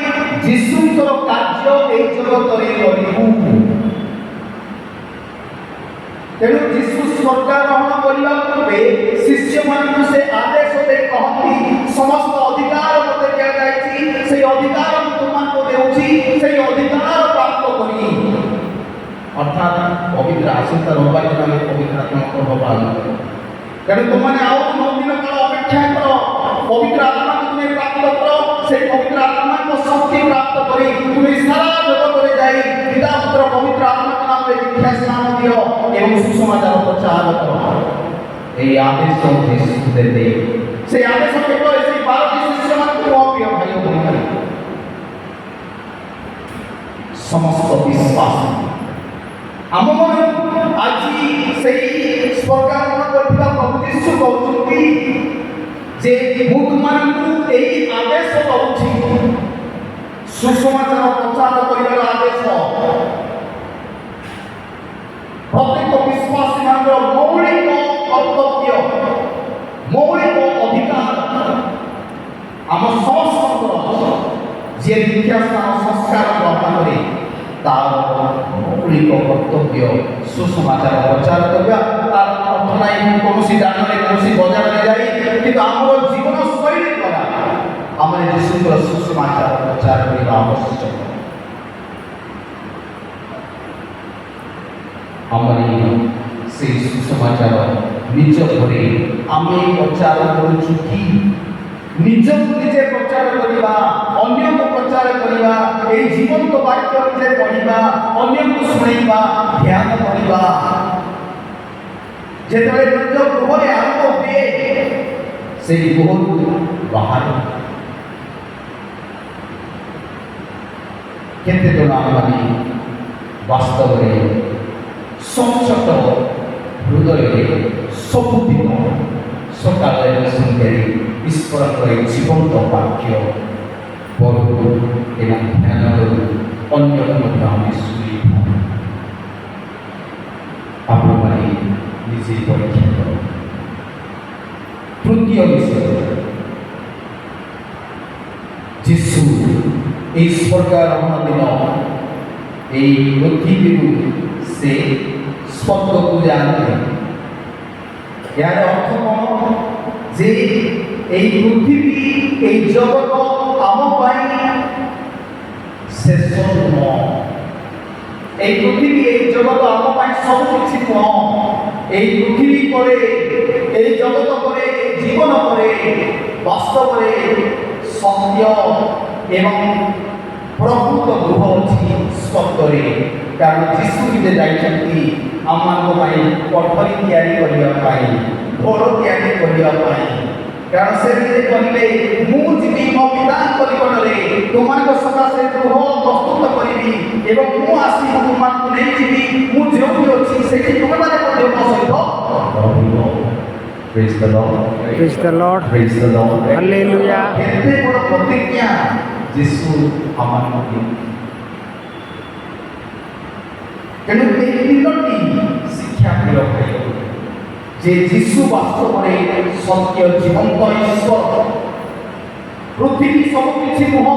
ଯୀଶୁଙ୍କର କାର୍ଯ୍ୟ ଏହି ଜଗତରେ କରିବୁ। ତେଣୁ ଯୀଶୁ ସ୍ୱର୍ଗାରୋହଣ କରିବା ପୂର୍ବେ ଶିଷ୍ୟମାନଙ୍କୁ ସେ ଆଦେଶ ଦେଇ କହନ୍ତି, ସମସ୍ତ ଅଧିକାର ମୋତେ ଦିଆଯାଇଛି, ସେହି ଅଧିକାର ମୁଁ ତୁମମାନଙ୍କୁ ଦେଉଛି, ସେହି ଅଧିକାର ପ୍ରାପ୍ତ କରି, ଅର୍ଥାତ୍ ପବିତ୍ର ଆସନ୍ତା ରବିବାର ଦିନ ଆମେ ପବିତ୍ର ଆତ୍ମା ପର୍ବ ପାଳନ କରୁ। ତେଣୁ ତୁମମାନେ ଆଉ 9 ଦିନ କାଳ ଅପେକ୍ଷା କର, ପବିତ୍ର ଆତ୍ମାକୁ ତୁମେ ପ୍ରାପ୍ତ କର। সেই পবিত্র আত্মাকে শক্তি প্রাপ্ত করে তুমি সারা জগতে যাই পিতা পুত্র পবিত্র আত্মাকে নামে দীক্ষা স্নান দিও এবং সুসমাচার প্রচার করো। এই আদেশ যিশু দেবে। সেই আদেশ কেবল সেই 12টি শিষ্যମାନଙ୍କୁ প্রিয় ভাই ও ভଉଣୀ সমস্ত বিশ্বাস ଆମମାନେ ଆଜି ସେଇ ସ୍ୱର୍ଗାରୋହଣ କରିଥିବା ପ୍ରଭୁ ଯୀଶୁ କହୁଛନ୍ତି ଯେ ମୁଁ ତୁମମାନଙ୍କୁ ଏହି ଆଦେଶ ଦେଉଛି, ସୁସମାଚାର ପ୍ରଚାର କରିବାର ଆଦେଶ। ପ୍ରତ୍ୟେକ ବିଶ୍ୱାସୀମାନଙ୍କର ମୌଳିକ କର୍ତ୍ତବ୍ୟ, ମୌଳିକ ଅଧିକାର ଆମ ସମସ୍ତଙ୍କର। ଯିଏ ଦୀକ୍ଷା ସ୍ନାନ ସଂସ୍କାର ଗ୍ରହଣ କରେ ତାର ମୌଳିକ କର୍ତ୍ତବ୍ୟ ସୁସମାଚାର ପ୍ରଚାର କରିବା। ତାର ଅର୍ଥ ନାହିଁ କୌଣସି ଦାନରେ କୌଣସି ବଜାରରେ ଯାଇ, କିନ୍ତୁ ଆମର ଜୀବନ ଶୈଳୀ ଦ୍ୱାରା ଆମେ ଯୀଶୁଙ୍କର ସୁସମାଚାର ପ୍ରଚାର କରିବା ଆବଶ୍ୟକ। ଆମେ ସେହି ସୁସମାଚାର ନିଜ ଘରେ ଆମେ ପ୍ରଚାର କରୁଛୁ କି? ନିଜକୁ ନିଜେ ପ୍ରଚାର କରିବା, ଅନ୍ୟକୁ ପ୍ରଚାର କରିବା, ଏହି ଜୀବନ୍ତ ବାକ୍ୟ ନିଜେ ପଢ଼ିବା, ଅନ୍ୟକୁ ଶୁଣାଇବା, ଧ୍ୟାନ କରିବା। ଯେତେବେଳେ ନିଜ ଗୃହରେ ଆରମ୍ଭ ହୁଏ, ସେହି ଗୃହରୁ ବାହାରେ କେତେ ଜଣ ଆମମାନେ ବାସ୍ତବରେ ସଚ୍ଚୋଟ ହୃଦୟରେ ସବୁଦିନ ସକାଳ ଏବଂ ସନ୍ଧ୍ୟାରେ ଈଶ୍ୱରଙ୍କର ଏହି ଜୀବନ୍ତ ବାକ୍ୟ ପଢ଼ୁ ଏବଂ ଧ୍ୟାନ କରୁ, ଅନ୍ୟକୁ ମଧ୍ୟ ଆମେ ଶୁଣିଥାଉ। ଆପଣମାନେ ନିଜେ ପରୀକ୍ଷା କର। ତୃତୀୟ ବିଷୟ, ଯୀଶୁ ଏହି ସ୍ୱର୍ଗାରୋହଣ ଦିନ ଏହି ପୃଥିବୀରୁ ସେ ସ୍ୱର୍ଗକୁ ଯାଆନ୍ତି। ଏହାର ଅର୍ଥ କ'ଣ? ଯେ এই পৃথিবী, এই জগৎ আম পাই শেষ নয়। এই পৃথিবী, এই জগৎ আম পাই সবু কিছু নয়। এই পৃথিবী পরে, এই জগৎ পরে, এই জীবন পরে বাস্তবরে সত্য এবং প্রকৃত গৃহ অছি স্বর্গরে। কারণ যিশু নিজে যাইଛନ୍ତି ଆମମାନଙ୍କ ପାଇଁ କୋଠରୀ ତିଆରି କରିବା ପାଇଁ, ଘର ତିଆରି କରିବା ପାଇଁ। କାରଣ ସେ ନିଜେ କହିଲେ, ମୁଁ ଯିବି ମୋ ପିତାଙ୍କ ନିକଟରେ, ତୁମମାନଙ୍କ ସକାଶେ ଗୃହ ପ୍ରସ୍ତୁତ କରିବି ଏବଂ ମୁଁ ଆସି ତୁମମାନଙ୍କୁ ନେଇଯିବି, ମୁଁ ଯେଉଁଠି ଅଛି ସେଠି ତୁମେମାନେ ମଧ୍ୟ ମୋ ସହିତ ରହିବ। Praise the Lord. Praise the Lord. Praise the Lord. Hallelujah. କେତେ ବଡ଼ ପ୍ରତିଜ୍ଞା ଯୀଶୁ ଆମମାନଙ୍କୁ। ତେଣୁ ଏହି ତିନୋଟି ଶିକ୍ଷା ପ୍ରିୟ ଭାଇ ଯେ ଯୀଶୁ ବାସ୍ତବରେ ସତ୍ୟ ଜୀବନ୍ତ ଈଶ୍ୱର ପୃଥିବୀ ସବୁ କିଛି ନୁହଁ,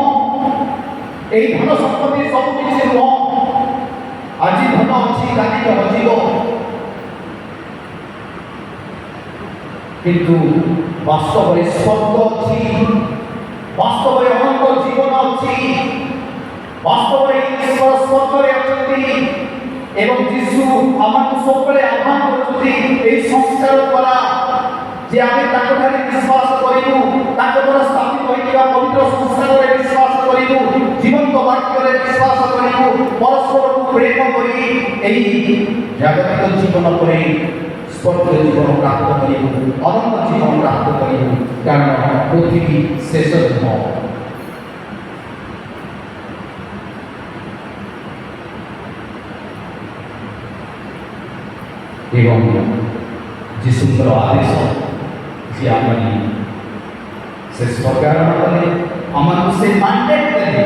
ଏହି ଧନ ସମ୍ପତ୍ତି ସବୁ କିଛି ନୁହଁ। ଆଜି ଧନ ଅଛି, କାଲି ହଜିବ, କିନ୍ତୁ ବାସ୍ତବରେ ସ୍ୱର୍ଗ ଅଛି, ବାସ୍ତବରେ ଅନନ୍ତ ଜୀବନ ଅଛି, ବାସ୍ତବରେ ଈଶ୍ୱର ସ୍ୱର୍ଗରେ ଅଛନ୍ତି ଏବଂ ଯୀଶୁ ଆମକୁ ସବୁବେଳେ ଆହ୍ୱାନ କରୁଛନ୍ତି ଏହି ସଂସ୍କାର ଦ୍ୱାରା ଯେ ଆମେ ତାଙ୍କଠାରେ ବିଶ୍ୱାସ କରିବୁ, ତାଙ୍କ ଦ୍ୱାରା ସ୍ଥାପିତ ହୋଇଥିବା ପବିତ୍ର ସଂସ୍କାରରେ ବିଶ୍ୱାସ କରିବୁ, ଜୀବନ୍ତ ବାକ୍ୟରେ ବିଶ୍ୱାସ କରିବୁ, ପରସ୍ପରକୁ ପ୍ରେମ କରି ଏହି ଜାଗତିକ ଜୀବନ ପରେ ସ୍ୱର୍ଗୀୟ ଜୀବନ ପ୍ରାପ୍ତ କରିବୁ, ଅନନ୍ତ ଜୀବନ ପ୍ରାପ୍ତ କରିବୁ। କାରଣ ପୃଥିବୀ ଶେଷ ନୁହଁ। ଏବଂ ଯୀଶୁଙ୍କର ଆଦେଶ ଯେ ଆମେ ସେ ସ୍ୱର୍ଗାରୋହଣ କଲେ, ଆମକୁ ସେ ମାଣ୍ଡେଟ୍ ଦେଲେ,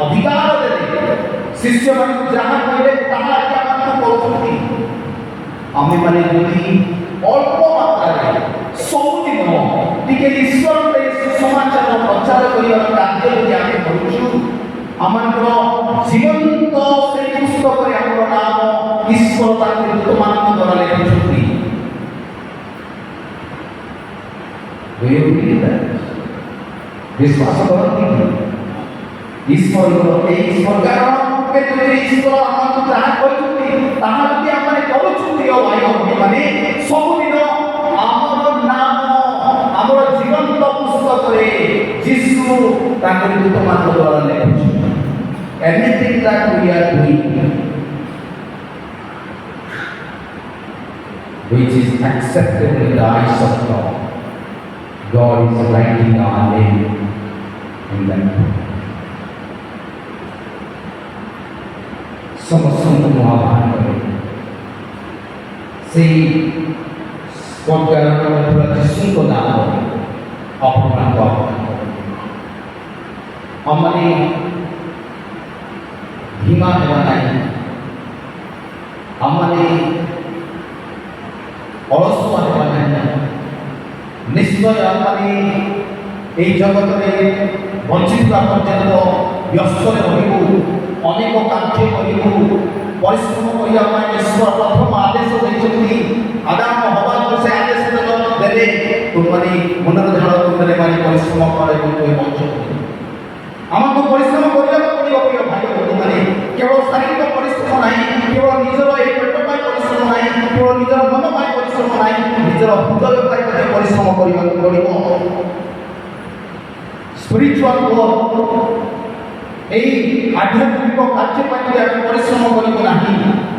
ଅଧିକାର ଦେଲେ, ଶିଷ୍ୟମାନଙ୍କୁ ଯାହା କହିଲେ ତାହା ଆଜି ଆମକୁ କରୁଛନ୍ତି। ଆମେମାନେ ଯଦି ଅଳ୍ପ ମାତ୍ରାରେ ସବୁଦିନ ଟିକେ ଈଶ୍ୱରଙ୍କ ଏହି ସୁସମାଚାର ପ୍ରଚାର କରିବାର କାର୍ଯ୍ୟ ଯଦି ଆମେ କରୁଛୁ, ଆମମାନଙ୍କର ଜୀବନ୍ତ ସେହି ପୁସ୍ତକରେ ଆମର ନାମ ଈଶ୍ୱର ତାଙ୍କ ଦୂତମାନଙ୍କ ଦ୍ୱାରା ଲେଖିଛନ୍ତି। ବିଶ୍ୱାସ କରନ୍ତି ଈଶ୍ୱରଙ୍କର ଏହି ସ୍ୱର୍ଗାରୋହଣରେ ଯଦି ଈଶ୍ୱର ଆମକୁ ଯାହା କହିଛନ୍ତି ତାହା ଯଦି ଆମେ କରୁଛନ୍ତି, ଓ ଭାଇ ଭଉଣୀମାନେ, ସବୁଦିନ ଆମର ନାମ ଆମର ଜୀବନ୍ତ ପୁସ୍ତକରେ ଯୀଶୁ ତାଙ୍କ ଦୂତମାନଙ୍କ ଦ୍ୱାରା ଲେଖୁଛନ୍ତି। Anything that we are doing which is acceptable in the eyes of God, God is writing our name in that book. ସମସ୍ତଙ୍କୁ ମୁଁ ଆହ୍ୱାନ କରେ ସେହି ସ୍ୱର୍ଗାରୋହଣ ହୋଇଥିବା ଯୀଶୁଙ୍କ ନାମରେ ଆପଣମାନଙ୍କୁ ଆହ୍ୱାନ କରେ। ଆମମାନେ ଧିମା ହେବା ନାହିଁ, ଆମମାନେ ଅଳସୁଆ ହେବା ନାହିଁ। ନିଶ୍ଚୟ ଆମମାନେ ଏହି ଜଗତରେ ବଞ୍ଚିଥିବା ପର୍ଯ୍ୟନ୍ତ ବ୍ୟସ୍ତରେ ରହିବୁ, ଅନେକ କାର୍ଯ୍ୟ କରିବୁ, ପରିଶ୍ରମ କରିବା ପାଇଁ ଈଶ୍ୱର ପ୍ରଥମ ଆଦେଶ ଦେଇଛନ୍ତି। ଆଦାମ ହବାକୁ ସେ ଆଦେଶ ଦେଲେ, ତୁମମାନେ ମନର ଝାଳ ତୁମରେ ମାରି ପରିଶ୍ରମ କର ଏବଂ ତୁମେ ବଞ୍ଚ। ଆମକୁ ପରିଶ୍ରମ କରିବାକୁ ପଡ଼ିବ ପ୍ରିୟ ଭାଇ ଭଉଣୀମାନେ। କେବଳ ଶାରୀରିକ ପରିଶ୍ରମ ନାହିଁ, କେବଳ ନିଜର ଏହି ପେଟ ପାଇଁ ପରିଶ୍ରମ ନାହିଁ, କେବଳ ନିଜର ମନ ପାଇଁ ପରିଶ୍ରମ ନାହିଁ, ନିଜର ହୃଦୟ ପାଇଁ ମଧ୍ୟ ପରିଶ୍ରମ କରିବାକୁ ପଡ଼ିବ। ସ୍ପିରିଚୁଆଲ ୱାର୍କ, ଏହି ଆଧ୍ୟାତ୍ମିକ କାର୍ଯ୍ୟ ପାଇଁ ଯଦି ଆମେ ପରିଶ୍ରମ କରିବୁ ନାହିଁ,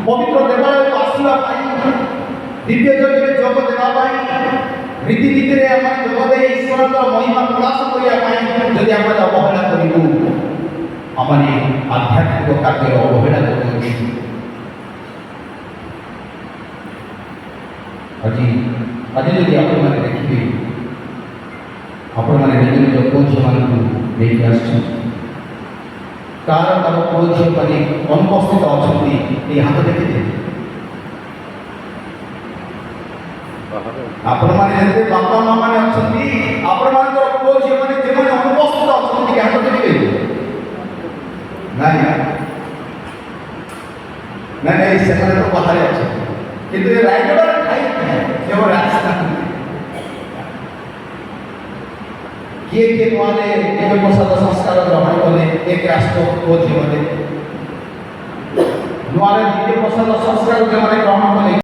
ପବିତ୍ର ଦେବାଳୟକୁ ଆସିବା ପାଇଁ, ଦିବ୍ୟ ଯଜ୍ଞରେ ଯୋଗ ଦେବା ପାଇଁ, ରୀତିନୀତିରେ ଆମେ ଯୋଗ ଦେଇ ଈଶ୍ୱରଙ୍କର ମହିମା ପ୍ରକାଶ କରିବା ପାଇଁ ଯଦି ଆମେ ଅବହେଳା କରିବୁ, ଆମେ ଆଧ୍ୟାତ୍ମିକ କାର୍ଯ୍ୟରେ ଅବହେଳା କରୁଛୁ। ଆଜି ଯଦି ଆପଣମାନେ ଦେଖିବେ, ଆପଣମାନେ ନିଜ ନିଜ ପୁଅ ଝିଅମାନଙ୍କୁ ନେଇକି ଆସିଛନ୍ତି। କାହାର ପୁଅ ଝିଅମାନେ ଅନୁପସ୍ଥିତ ଅଛନ୍ତି, ଏହି ହାତ ଦେଖିବେ। ଆପଣମାନେ ଯେତେ ବାପା ମା ମାନେ ଅଛନ୍ତି, ଆପଣମାନଙ୍କର ପୁଅ ଝିଅମାନେ ଯେଉଁମାନେ ଅନୁପସ୍ଥିତ ଅଛନ୍ତି, ହାତ ଦେଖିବେ। ନାଇଁ ନାଇଁ, ସେମାନେ ତ ବାହାରେ ଅଛନ୍ତି, କିନ୍ତୁ ଏ ରାୟଗଡ଼ାରେ ଖାଇକି କେବଳ ଆସିନାହାନ୍ତି। କିଏ କିଏ ନୂଆରେ ଏବେ ପ୍ରସାଦ ସଂସ୍କାର ଗ୍ରହଣ କଲେ, ଏକ ରାଷ୍ଟ୍ର ପୁଅ ଝିଅମାନେ ନୂଆରେ ଦିବ୍ୟ ପ୍ରସାଦ ସଂସ୍କାର ଯେଉଁମାନେ ଗ୍ରହଣ